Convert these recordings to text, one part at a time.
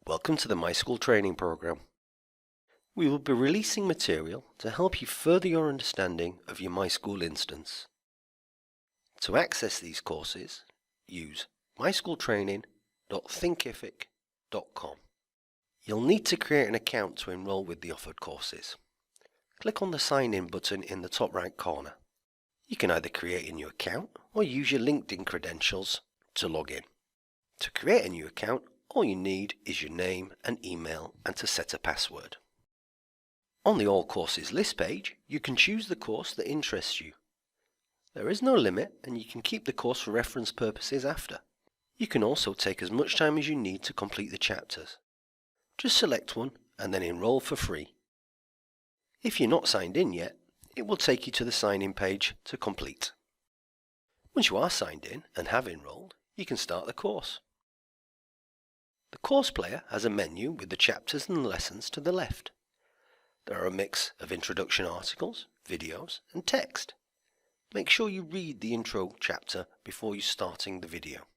Welcome to the MySchool training program. We will be releasing material to help you further your understanding of your MySchool instance. To access these courses, use myschooltraining.thinkific.com. You'll need to create an account to enroll with the offered courses. Click on the Sign In button in the top right corner. You can either create a new account or use your LinkedIn credentials to log in. To create a new account, all you need is your name and email and to set a password. On the All Courses list page, you can choose the course that interests you. There is no limit and you can keep the course for reference purposes after. You can also take as much time as you need to complete the chapters. Just select one and then enroll for free. If you're not signed in yet, it will take you to the sign-in page to complete. Once you are signed in and have enrolled, you can start the course. The course player has a menu with the chapters and lessons to the left. There are a mix of introduction articles, videos and text. Make sure you read the intro chapter before starting the video.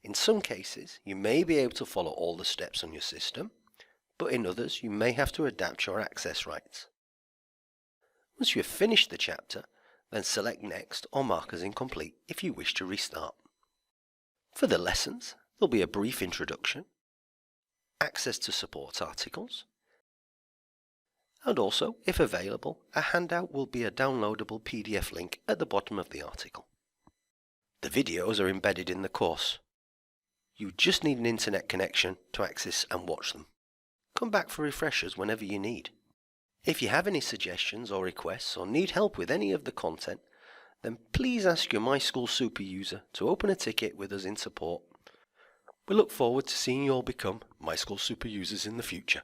In some cases, you may be able to follow all the steps on your system, but in others you may have to adapt your access rights. Once you have finished the chapter, then select Next or mark as incomplete if you wish to restart. For the lessons, there'll be a brief introduction, access to support articles, and also, if available, a handout will be a downloadable PDF link at the bottom of the article. The videos are embedded in the course. You just need an internet connection to access and watch them. Come back for refreshers whenever you need. If you have any suggestions or requests or need help with any of the content, then please ask your MySchool super user to open a ticket with us in support. We look forward to seeing you all become MySchool super users in the future.